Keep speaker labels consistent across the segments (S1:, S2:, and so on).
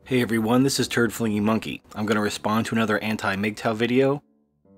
S1: Hey everyone, this is Turd Flinging Monkey. I'm going to respond to another anti-MGTOW video.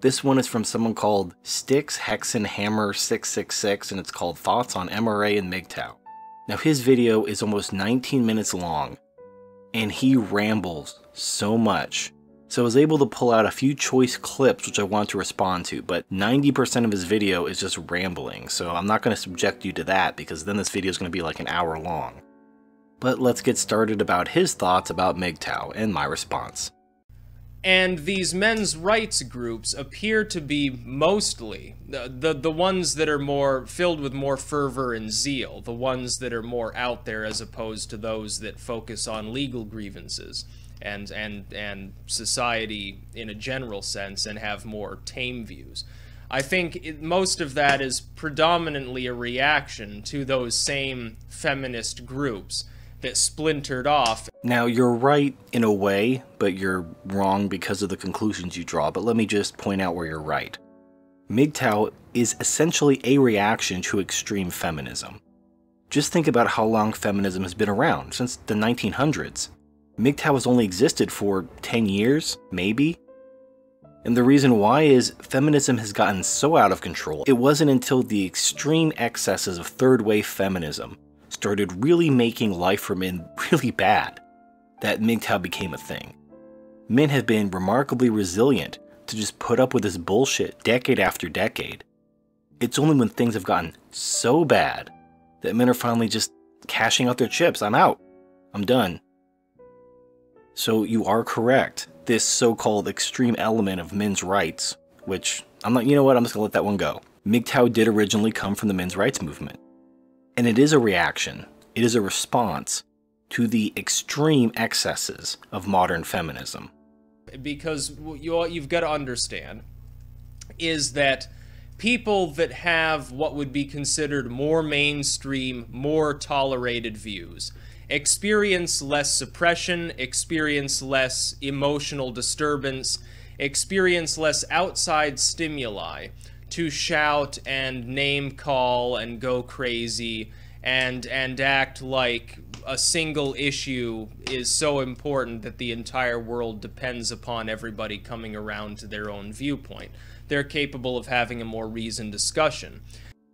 S1: This one is from someone called Sticks Hexen Hammer 666 and it's called Thoughts on MRA and MGTOW. Now his video is almost 19 minutes long and he rambles so much. So I was able to pull out a few choice clips which I want to respond to, but 90% of his video is just rambling, so I'm not going to subject you to that because then this video is going to be like an hour long. But let's get started about his thoughts about MGTOW and my response.
S2: And these men's rights groups appear to be mostly the ones that are more filled with more fervor and zeal, the ones that are more out there as opposed to those that focus on legal grievances and society in a general sense and have more tame views. I think most of that is predominantly a reaction to those same feminist groups that splintered off.
S1: Now, you're right in a way, but you're wrong because of the conclusions you draw, but let me just point out where you're right. MGTOW is essentially a reaction to extreme feminism. Just think about how long feminism has been around, since the 1900s. MGTOW has only existed for 10 years, maybe? And the reason why is feminism has gotten so out of control. It wasn't until the extreme excesses of third-wave feminism started really making life for men really bad that MGTOW became a thing. Men have been remarkably resilient to just put up with this bullshit decade after decade. It's only when things have gotten so bad that men are finally just cashing out their chips. I'm out. I'm done. So you are correct. This so-called extreme element of men's rights, which I'm not, you know what, I'm just gonna let that one go. MGTOW did originally come from the men's rights movement. And it is a reaction, it is a response to the extreme excesses of modern feminism.
S2: Because what you've got to understand is that people that have what would be considered more mainstream, more tolerated views experience less suppression, experience less emotional disturbance, experience less outside stimuli to shout and name call and go crazy and act like a single issue is so important that the entire world depends upon everybody coming around to their own viewpoint. They're capable of having a more reasoned discussion.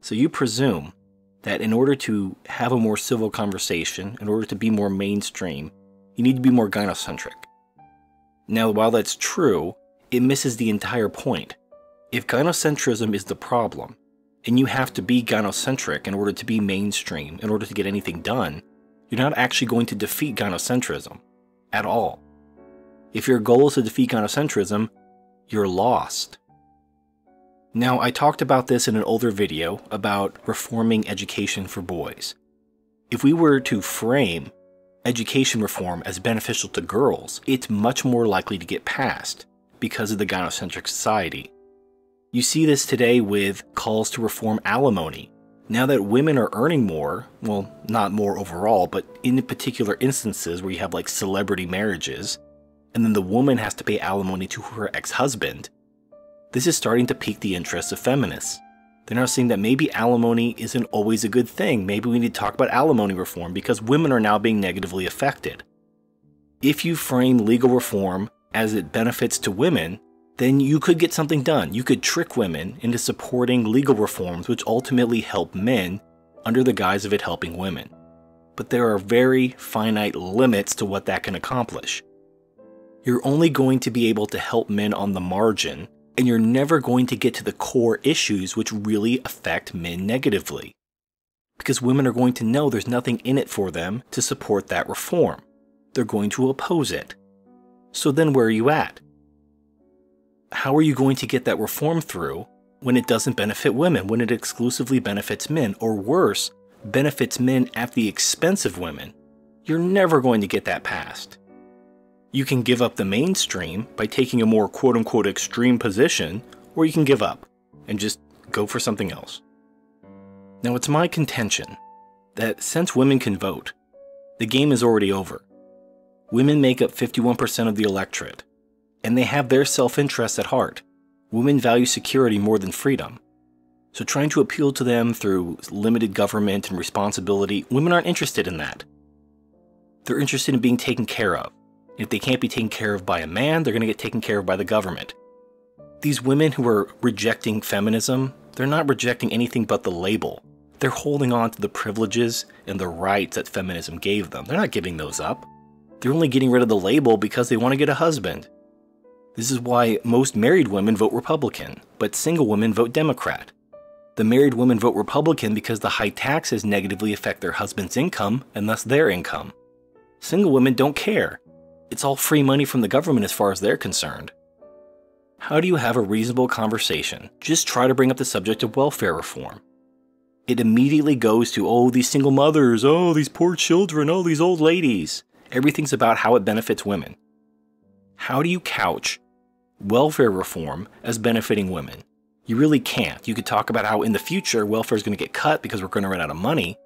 S1: So you presume that in order to have a more civil conversation, in order to be more mainstream, you need to be more gynocentric. Now, while that's true, it misses the entire point. If gynocentrism is the problem, and you have to be gynocentric in order to be mainstream, in order to get anything done, you're not actually going to defeat gynocentrism at all. If your goal is to defeat gynocentrism, you're lost. Now, I talked about this in an older video about reforming education for boys. If we were to frame education reform as beneficial to girls, it's much more likely to get passed because of the gynocentric society. You see this today with calls to reform alimony. Now that women are earning more, well, not more overall, but in particular instances where you have like celebrity marriages, and then the woman has to pay alimony to her ex-husband, this is starting to pique the interest of feminists. They're now saying that maybe alimony isn't always a good thing. Maybe we need to talk about alimony reform because women are now being negatively affected. If you frame legal reform as it benefits to women, then you could get something done. You could trick women into supporting legal reforms which ultimately help men under the guise of it helping women. But there are very finite limits to what that can accomplish. You're only going to be able to help men on the margin, and you're never going to get to the core issues which really affect men negatively. Because women are going to know there's nothing in it for them to support that reform. They're going to oppose it. So then where are you at? How are you going to get that reform through when it doesn't benefit women, when it exclusively benefits men, or worse, benefits men at the expense of women? You're never going to get that passed. You can give up the mainstream by taking a more quote-unquote extreme position, or you can give up and just go for something else. Now, it's my contention that since women can vote, the game is already over. Women make up 51% of the electorate, and they have their self-interest at heart. Women value security more than freedom. So trying to appeal to them through limited government and responsibility, women aren't interested in that. They're interested in being taken care of. If they can't be taken care of by a man, they're going to get taken care of by the government. These women who are rejecting feminism, they're not rejecting anything but the label. They're holding on to the privileges and the rights that feminism gave them. They're not giving those up. They're only getting rid of the label because they want to get a husband. This is why most married women vote Republican, but single women vote Democrat. The married women vote Republican because the high taxes negatively affect their husband's income and thus their income. Single women don't care. It's all free money from the government as far as they're concerned. How do you have a reasonable conversation? Just try to bring up the subject of welfare reform. It immediately goes to, oh, these single mothers, oh, these poor children, oh, these old ladies. Everything's about how it benefits women. How do you couch welfare reform as benefiting women? You really can't. You could talk about how in the future welfare is going to get cut because we're going to run out of money,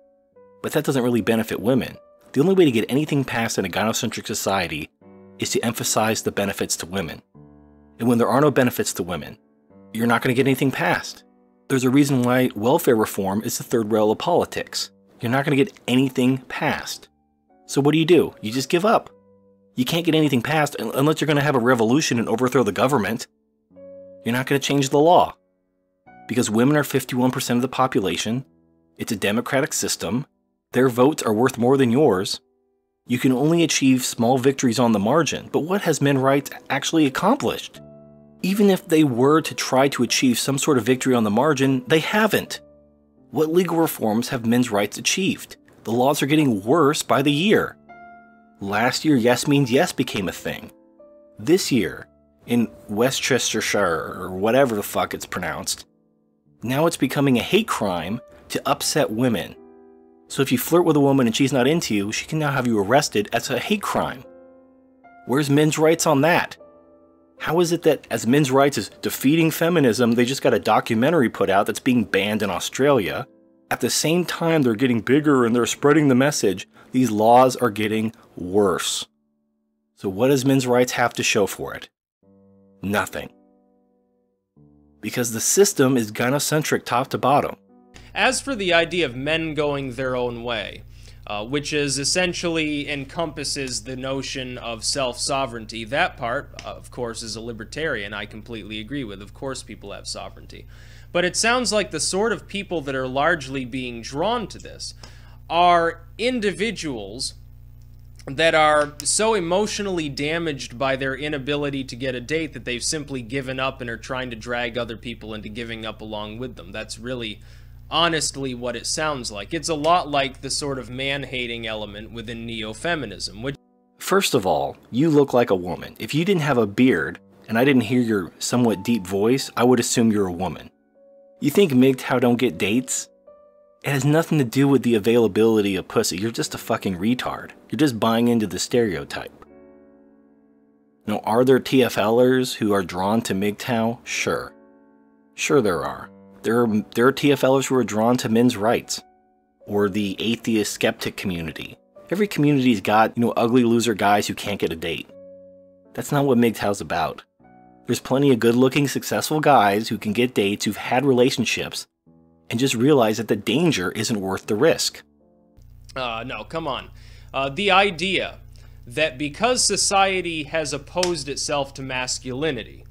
S1: but that doesn't really benefit women. The only way to get anything passed in a gynocentric society is to emphasize the benefits to women. And when there are no benefits to women, you're not going to get anything passed. There's a reason why welfare reform is the third rail of politics. You're not going to get anything passed. So what do? You just give up. You can't get anything passed unless you're going to have a revolution and overthrow the government. You're not going to change the law. Because women are 51% of the population, it's a democratic system, their votes are worth more than yours. You can only achieve small victories on the margin, but what has men's rights actually accomplished? Even if they were to try to achieve some sort of victory on the margin, they haven't. What legal reforms have men's rights achieved? The laws are getting worse by the year. Last year, yes means yes became a thing. This year, in Westchestershire, or whatever the fuck it's pronounced, now it's becoming a hate crime to upset women. So if you flirt with a woman and she's not into you, she can now have you arrested as a hate crime. Where's men's rights on that? How is it that as men's rights is defeating feminism, they just got a documentary put out that's being banned in Australia? At the same time they're getting bigger and they're spreading the message, these laws are getting worse. So what does men's rights have to show for it? Nothing. Because the system is gynocentric top to bottom.
S2: As for the idea of men going their own way, which is essentially encompasses the notion of self-sovereignty, that part, of course, is a libertarian. I completely agree with. Of course people have sovereignty. But it sounds like the sort of people that are largely being drawn to this are individuals that are so emotionally damaged by their inability to get a date that they've simply given up and are trying to drag other people into giving up along with them. That's really, honestly, what it sounds like. It's a lot like the sort of man-hating element within neo-feminism, which...
S1: First of all, you look like a woman. If you didn't have a beard, and I didn't hear your somewhat deep voice, I would assume you're a woman. You think MGTOW don't get dates? It has nothing to do with the availability of pussy. You're just a fucking retard. You're just buying into the stereotype. Now, are there TFLers who are drawn to MGTOW? Sure. Sure there are. There are TFLers who are drawn to men's rights. Or the atheist skeptic community. Every community's got, ugly loser guys who can't get a date. That's not what MGTOW's about. There's plenty of good-looking, successful guys who can get dates, who've had relationships, and just realize that the danger isn't worth the risk.
S2: No, come on. The idea that because society has opposed itself to masculinity,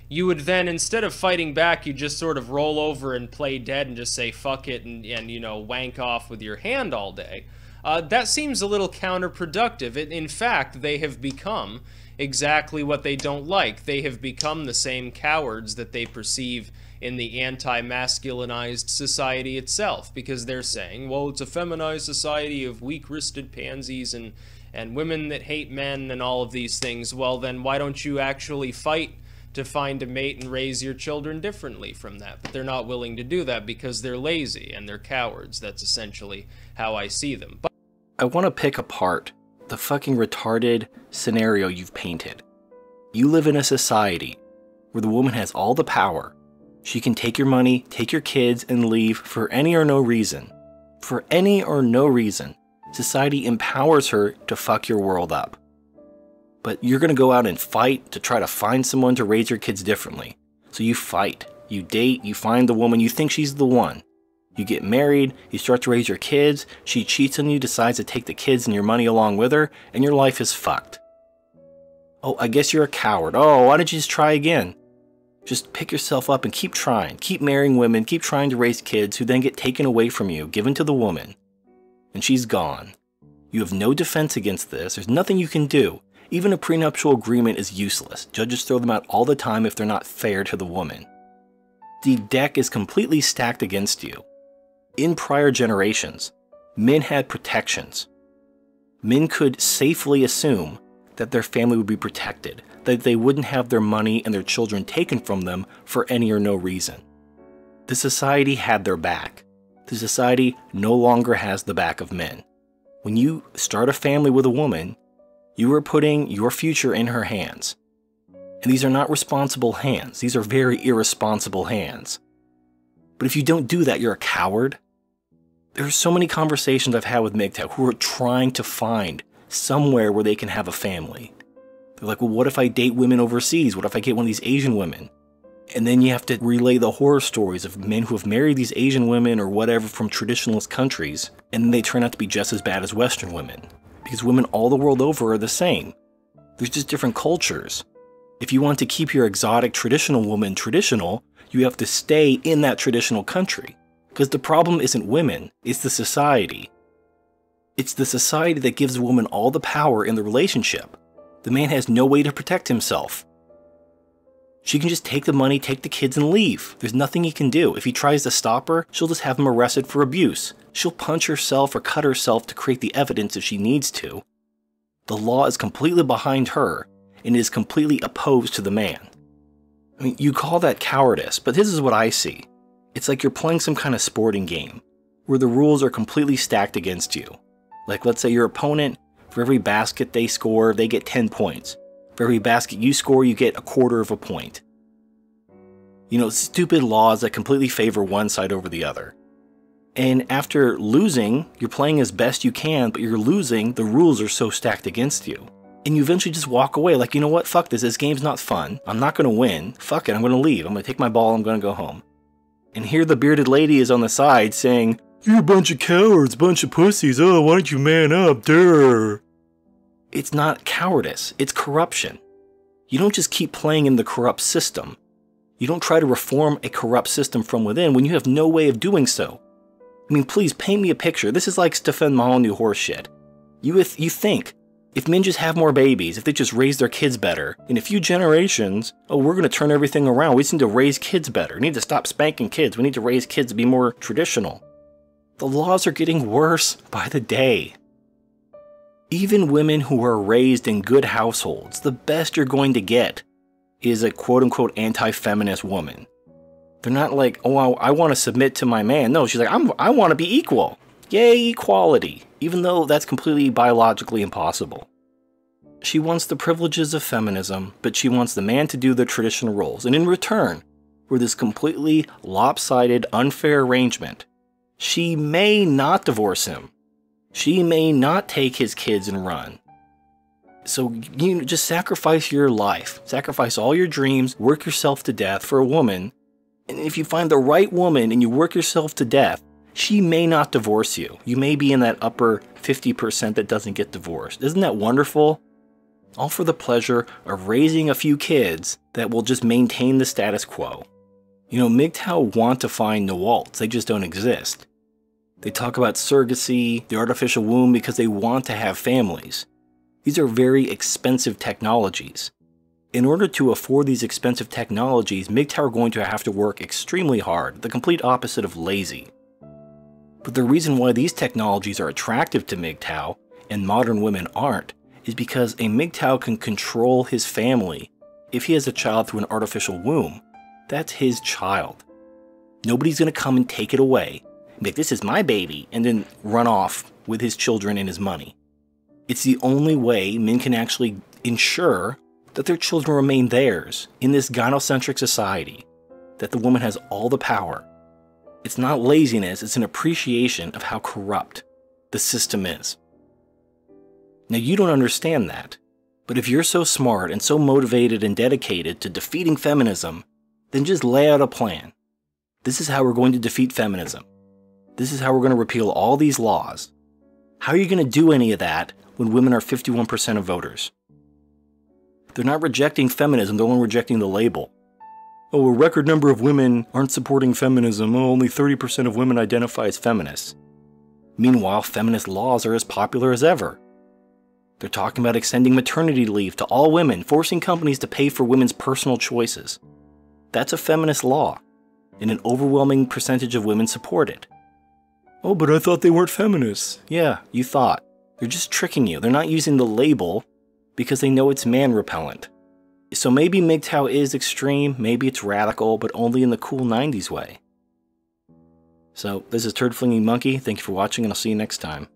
S2: you would then, instead of fighting back, you just sort of roll over and play dead and just say fuck it and wank off with your hand all day. That seems a little counterproductive. In fact, they have become exactly what they don't like. They have become the same cowards that they perceive in the anti-masculinized society itself, because they're saying, well, it's a feminized society of weak-wristed pansies and women that hate men and all of these things. Well, then why don't you actually fight to find a mate and raise your children differently from that? But they're not willing to do that because they're lazy and they're cowards. That's essentially how I see them. But
S1: I want to pick apart the fucking retarded scenario you've painted. You live in a society where the woman has all the power. She can take your money, take your kids, and leave for any or no reason. For any or no reason, society empowers her to fuck your world up. But you're gonna go out and fight to try to find someone to raise your kids differently. So you fight, you date, you find the woman, you think she's the one. You get married, you start to raise your kids, she cheats on you, decides to take the kids and your money along with her, and your life is fucked. Oh, I guess you're a coward. Oh, why don't you just try again? Just pick yourself up and keep trying. Keep marrying women, keep trying to raise kids who then get taken away from you, given to the woman. And she's gone. You have no defense against this. There's nothing you can do. Even a prenuptial agreement is useless. Judges throw them out all the time if they're not fair to the woman. The deck is completely stacked against you. In prior generations, men had protections. Men could safely assume that their family would be protected, that they wouldn't have their money and their children taken from them for any or no reason. The society had their back. The society no longer has the back of men. When you start a family with a woman, you are putting your future in her hands. And these are not responsible hands. These are very irresponsible hands. But if you don't do that, you're a coward. There are so many conversations I've had with MGTOW who are trying to find somewhere where they can have a family. They're like, well, what if I date women overseas? What if I get one of these Asian women? And then you have to relay the horror stories of men who have married these Asian women or whatever from traditionalist countries, and then they turn out to be just as bad as Western women. Because women all the world over are the same. There's just different cultures. If you want to keep your exotic traditional woman traditional, you have to stay in that traditional country. Because the problem isn't women, it's the society. It's the society that gives a woman all the power in the relationship. The man has no way to protect himself. She can just take the money, take the kids, and leave. There's nothing he can do. If he tries to stop her, she'll just have him arrested for abuse. She'll punch herself or cut herself to create the evidence if she needs to. The law is completely behind her, and is completely opposed to the man. I mean, you call that cowardice, but this is what I see. It's like you're playing some kind of sporting game, where the rules are completely stacked against you. Like, let's say your opponent, for every basket they score, they get 10 points. For every basket you score, you get 1/4 of a point. You know, stupid laws that completely favor one side over the other. And after losing, you're playing as best you can, but you're losing, the rules are so stacked against you. And you eventually just walk away like, you know what, fuck this game's not fun. I'm not going to win. Fuck it, I'm going to leave. I'm going to take my ball, I'm going to go home. And here the bearded lady is on the side saying, you're a bunch of cowards, bunch of pussies, oh, why don't you man up, durr. It's not cowardice, it's corruption. You don't just keep playing in the corrupt system. You don't try to reform a corrupt system from within when you have no way of doing so. I mean, please paint me a picture. This is like Stefan Molyneux horse shit. You think, if men just have more babies, if they just raise their kids better, in a few generations, oh, we're going to turn everything around. We just need to raise kids better. We need to stop spanking kids. We need to raise kids to be more traditional. The laws are getting worse by the day. Even women who are raised in good households, the best you're going to get is a quote-unquote anti-feminist woman. They're not like, oh, I want to submit to my man. No, she's like, I want to be equal. Yay, equality. Even though that's completely biologically impossible. She wants the privileges of feminism, but she wants the man to do the traditional roles. And in return, for this completely lopsided, unfair arrangement, she may not divorce him. She may not take his kids and run. So you just sacrifice your life, sacrifice all your dreams, work yourself to death for a woman. And if you find the right woman and you work yourself to death, she may not divorce you. You may be in that upper 50% that doesn't get divorced. Isn't that wonderful? All for the pleasure of raising a few kids that will just maintain the status quo. You know, MGTOW want to find Nawalts, they just don't exist. They talk about surrogacy, the artificial womb, because they want to have families. These are very expensive technologies. In order to afford these expensive technologies, MGTOW are going to have to work extremely hard, the complete opposite of lazy. But the reason why these technologies are attractive to MGTOW and modern women aren't is because a MGTOW can control his family. If he has a child through an artificial womb, that's his child. Nobody's going to come and take it away. Like, this is my baby, and then run off with his children and his money. It's the only way men can actually ensure that their children remain theirs in this gynocentric society, that the woman has all the power. It's not laziness, it's an appreciation of how corrupt the system is. Now, you don't understand that, but if you're so smart and so motivated and dedicated to defeating feminism, then just lay out a plan. This is how we're going to defeat feminism. This is how we're going to repeal all these laws. How are you going to do any of that when women are 51% of voters? They're not rejecting feminism, they're only rejecting the label. Oh, a record number of women aren't supporting feminism. Oh, only 30% of women identify as feminists. Meanwhile, feminist laws are as popular as ever. They're talking about extending maternity leave to all women, forcing companies to pay for women's personal choices. That's a feminist law, and an overwhelming percentage of women support it. Oh, but I thought they weren't feminists. Yeah, you thought. They're just tricking you. They're not using the label because they know it's man-repellent. So maybe MGTOW is extreme, maybe it's radical, but only in the cool 90s way. So, this is Turd Flinging Monkey. Thank you for watching, and I'll see you next time.